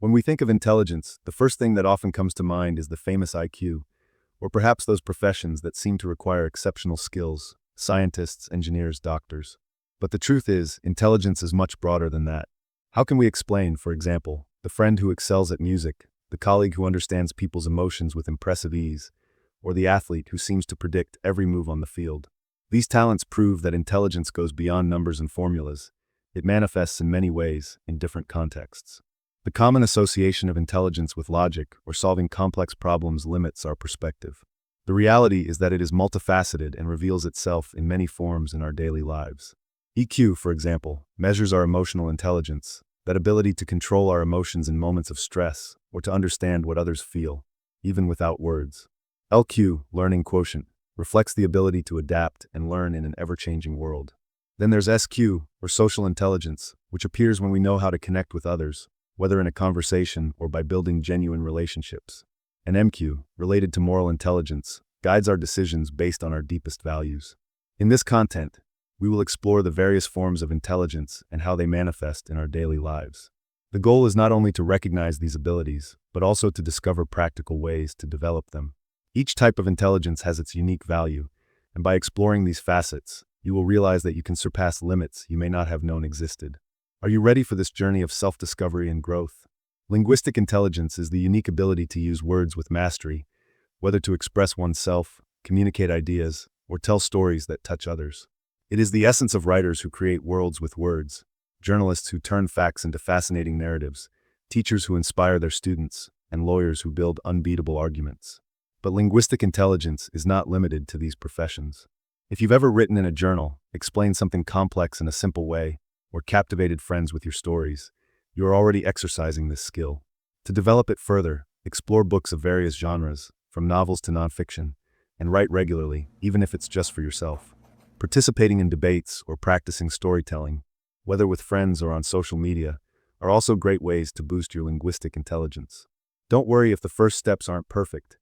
When we think of intelligence, the first thing that often comes to mind is the famous IQ, or perhaps those professions that seem to require exceptional skills, scientists, engineers, doctors. But the truth is, intelligence is much broader than that. How can we explain, for example, the friend who excels at music, the colleague who understands people's emotions with impressive ease, or the athlete who seems to predict every move on the field? These talents prove that intelligence goes beyond numbers and formulas. It manifests in many ways, in different contexts. The common association of intelligence with logic or solving complex problems limits our perspective. The reality is that it is multifaceted and reveals itself in many forms in our daily lives. EQ, for example, measures our emotional intelligence, that ability to control our emotions in moments of stress or to understand what others feel, even without words. LQ, learning quotient, reflects the ability to adapt and learn in an ever-changing world. Then there's SQ, or social intelligence, which appears when we know how to connect with others, whether in a conversation or by building genuine relationships. And MQ, related to moral intelligence, guides our decisions based on our deepest values. In this content, we will explore the various forms of intelligence and how they manifest in our daily lives. The goal is not only to recognize these abilities, but also to discover practical ways to develop them. Each type of intelligence has its unique value, and by exploring these facets, you will realize that you can surpass limits you may not have known existed. Are you ready for this journey of self-discovery and growth? Linguistic intelligence is the unique ability to use words with mastery, whether to express oneself, communicate ideas, or tell stories that touch others. It is the essence of writers who create worlds with words, journalists who turn facts into fascinating narratives, teachers who inspire their students, and lawyers who build unbeatable arguments. But linguistic intelligence is not limited to these professions. If you've ever written in a journal, explained something complex in a simple way, or captivated friends with your stories, you are already exercising this skill. To develop it further, explore books of various genres, from novels to nonfiction, and write regularly, even if it's just for yourself. Participating in debates or practicing storytelling, whether with friends or on social media, are also great ways to boost your linguistic intelligence. Don't worry if the first steps aren't perfect.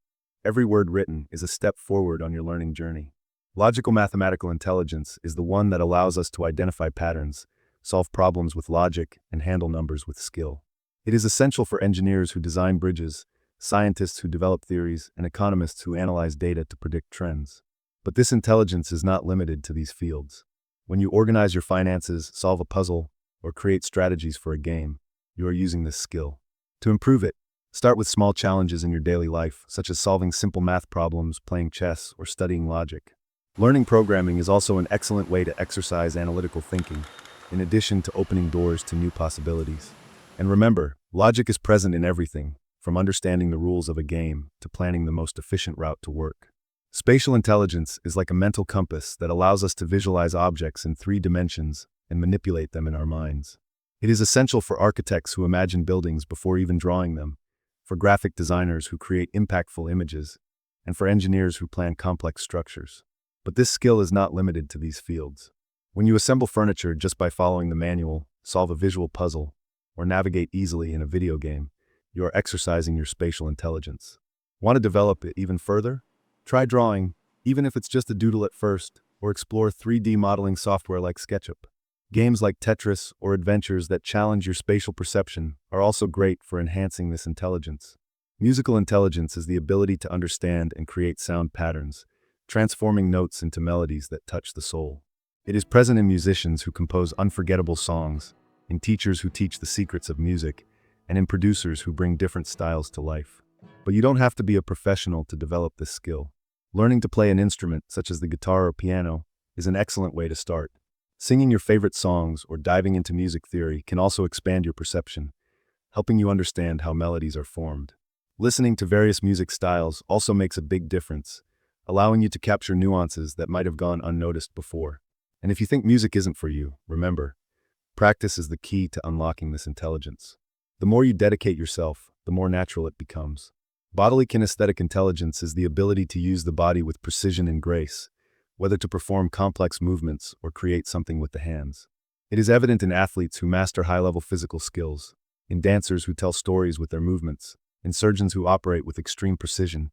Every word written is a step forward on your learning journey. Logical mathematical intelligence is the one that allows us to identify patterns, solve problems with logic, and handle numbers with skill. It is essential for engineers who design bridges, scientists who develop theories, and economists who analyze data to predict trends. But this intelligence is not limited to these fields. When you organize your finances, solve a puzzle, or create strategies for a game, you are using this skill. To improve it, start with small challenges in your daily life, such as solving simple math problems, playing chess, or studying logic. Learning programming is also an excellent way to exercise analytical thinking, in addition to opening doors to new possibilities. And remember, logic is present in everything, from understanding the rules of a game to planning the most efficient route to work. Spatial intelligence is like a mental compass that allows us to visualize objects in 3 dimensions and manipulate them in our minds. It is essential for architects who imagine buildings before even drawing them, for graphic designers who create impactful images, and for engineers who plan complex structures. But this skill is not limited to these fields. When you assemble furniture just by following the manual, solve a visual puzzle, or navigate easily in a video game, you are exercising your spatial intelligence. Want to develop it even further? Try drawing, even if it's just a doodle at first, or explore 3D modeling software like SketchUp. Games like Tetris or adventures that challenge your spatial perception are also great for enhancing this intelligence. Musical intelligence is the ability to understand and create sound patterns, transforming notes into melodies that touch the soul. It is present in musicians who compose unforgettable songs, in teachers who teach the secrets of music, and in producers who bring different styles to life. But you don't have to be a professional to develop this skill. Learning to play an instrument, such as the guitar or piano, is an excellent way to start. Singing your favorite songs or diving into music theory can also expand your perception, helping you understand how melodies are formed. Listening to various music styles also makes a big difference, allowing you to capture nuances that might have gone unnoticed before. And if you think music isn't for you, remember, practice is the key to unlocking this intelligence. The more you dedicate yourself, the more natural it becomes. Bodily kinesthetic intelligence is the ability to use the body with precision and grace, whether to perform complex movements or create something with the hands. It is evident in athletes who master high-level physical skills, in dancers who tell stories with their movements, in surgeons who operate with extreme precision,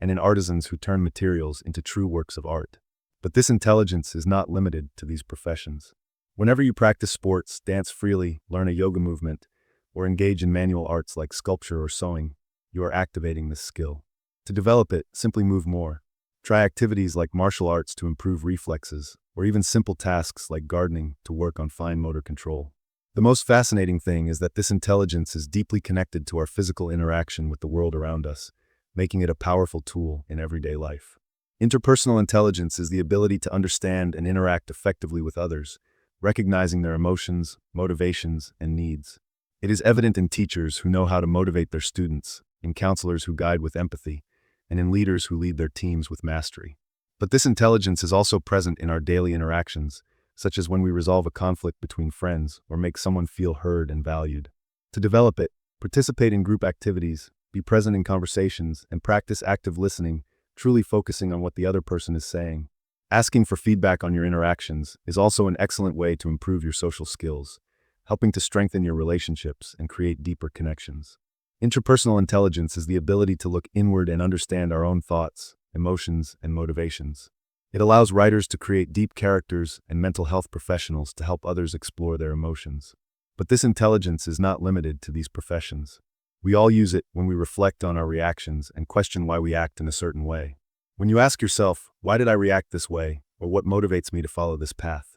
and in artisans who turn materials into true works of art. But this intelligence is not limited to these professions. Whenever you practice sports, dance freely, learn a yoga movement, or engage in manual arts like sculpture or sewing, you are activating this skill. To develop it, simply move more. Try activities like martial arts to improve reflexes, or even simple tasks like gardening to work on fine motor control. The most fascinating thing is that this intelligence is deeply connected to our physical interaction with the world around us, making it a powerful tool in everyday life. Interpersonal intelligence is the ability to understand and interact effectively with others, recognizing their emotions, motivations, and needs. It is evident in teachers who know how to motivate their students, in counselors who guide with empathy, and in leaders who lead their teams with mastery. But this intelligence is also present in our daily interactions, such as when we resolve a conflict between friends or make someone feel heard and valued. To develop it, participate in group activities, be present in conversations, and practice active listening, truly focusing on what the other person is saying. Asking for feedback on your interactions is also an excellent way to improve your social skills, helping to strengthen your relationships and create deeper connections. Interpersonal intelligence is the ability to look inward and understand our own thoughts, emotions, and motivations. It allows writers to create deep characters and mental health professionals to help others explore their emotions. But this intelligence is not limited to these professions. We all use it when we reflect on our reactions and question why we act in a certain way. When you ask yourself, why did I react this way, or what motivates me to follow this path?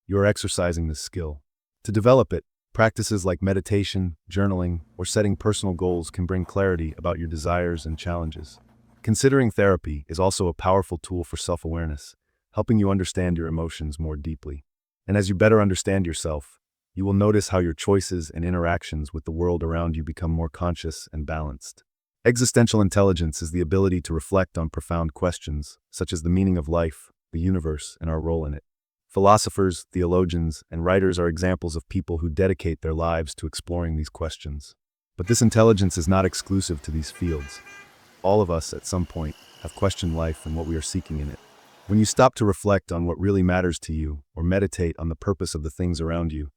You are exercising this skill. To develop it, practices like meditation, journaling, or setting personal goals can bring clarity about your desires and challenges. Considering therapy is also a powerful tool for self-awareness, helping you understand your emotions more deeply. And as you better understand yourself, you will notice how your choices and interactions with the world around you become more conscious and balanced. Existential intelligence is the ability to reflect on profound questions, such as the meaning of life, the universe, and our role in it. Philosophers, theologians, and writers are examples of people who dedicate their lives to exploring these questions. But this intelligence is not exclusive to these fields. All of us, at some point, have questioned life and what we are seeking in it. When you stop to reflect on what really matters to you, or meditate on the purpose of the things around you,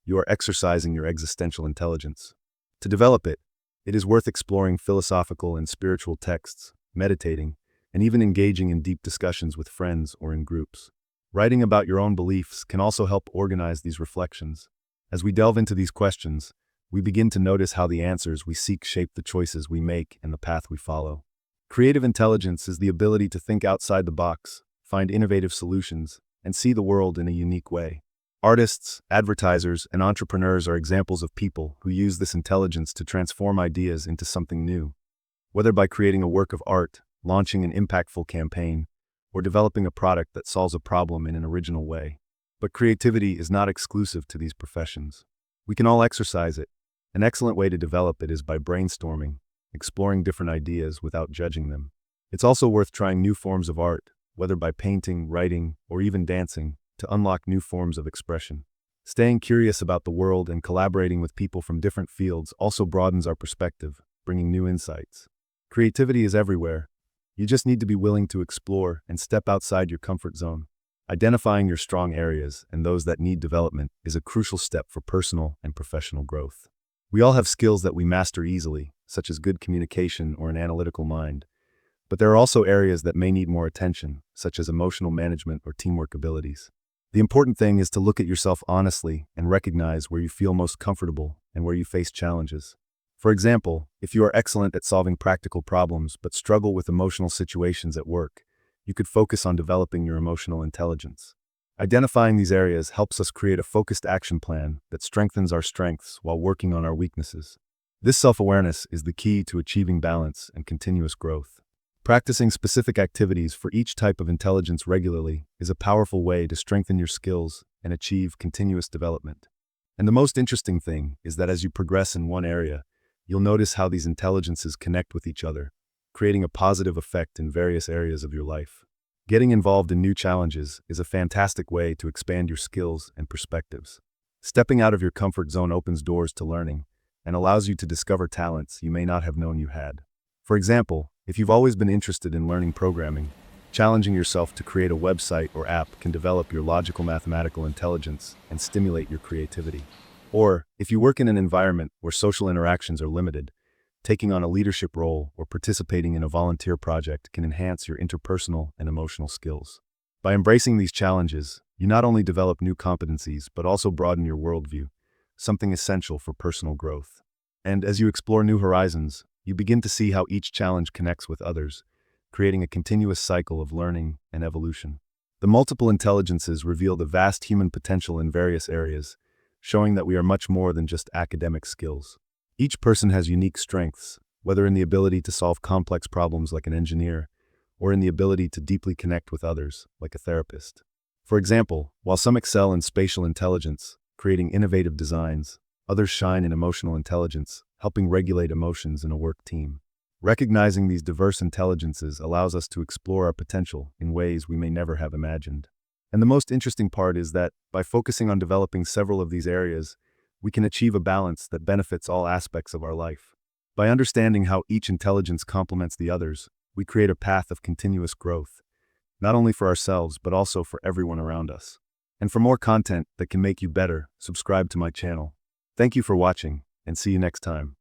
you are exercising your existential intelligence. To develop it, it is worth exploring philosophical and spiritual texts, meditating, and even engaging in deep discussions with friends or in groups. Writing about your own beliefs can also help organize these reflections. As we delve into these questions, we begin to notice how the answers we seek shape the choices we make and the path we follow. Creative intelligence is the ability to think outside the box, find innovative solutions, and see the world in a unique way. Artists, advertisers, and entrepreneurs are examples of people who use this intelligence to transform ideas into something new. Whether by creating a work of art, launching an impactful campaign, or developing a product that solves a problem in an original way. But creativity is not exclusive to these professions. We can all exercise it. An excellent way to develop it is by brainstorming, exploring different ideas without judging them. It's also worth trying new forms of art, whether by painting, writing, or even dancing, to unlock new forms of expression. Staying curious about the world and collaborating with people from different fields also broadens our perspective, bringing new insights. Creativity is everywhere. You just need to be willing to explore and step outside your comfort zone. Identifying your strong areas and those that need development is a crucial step for personal and professional growth. We all have skills that we master easily, such as good communication or an analytical mind. But there are also areas that may need more attention, such as emotional management or teamwork abilities. The important thing is to look at yourself honestly and recognize where you feel most comfortable and where you face challenges. For example, if you are excellent at solving practical problems but struggle with emotional situations at work, you could focus on developing your emotional intelligence. Identifying these areas helps us create a focused action plan that strengthens our strengths while working on our weaknesses. This self-awareness is the key to achieving balance and continuous growth. Practicing specific activities for each type of intelligence regularly is a powerful way to strengthen your skills and achieve continuous development. And the most interesting thing is that as you progress in one area, you'll notice how these intelligences connect with each other, creating a positive effect in various areas of your life. Getting involved in new challenges is a fantastic way to expand your skills and perspectives. Stepping out of your comfort zone opens doors to learning and allows you to discover talents you may not have known you had. For example, if you've always been interested in learning programming, challenging yourself to create a website or app can develop your logical mathematical intelligence and stimulate your creativity. Or, if you work in an environment where social interactions are limited, taking on a leadership role or participating in a volunteer project can enhance your interpersonal and emotional skills. By embracing these challenges, you not only develop new competencies but also broaden your worldview, something essential for personal growth. And as you explore new horizons, you begin to see how each challenge connects with others, creating a continuous cycle of learning and evolution. The multiple intelligences reveal the vast human potential in various areas, showing that we are much more than just academic skills. Each person has unique strengths, whether in the ability to solve complex problems like an engineer, or in the ability to deeply connect with others, like a therapist. For example, while some excel in spatial intelligence, creating innovative designs, others shine in emotional intelligence, helping regulate emotions in a work team. Recognizing these diverse intelligences allows us to explore our potential in ways we may never have imagined. And the most interesting part is that, by focusing on developing several of these areas, we can achieve a balance that benefits all aspects of our life. By understanding how each intelligence complements the others, we create a path of continuous growth, not only for ourselves but also for everyone around us. And for more content that can make you better, subscribe to my channel. Thank you for watching, and see you next time.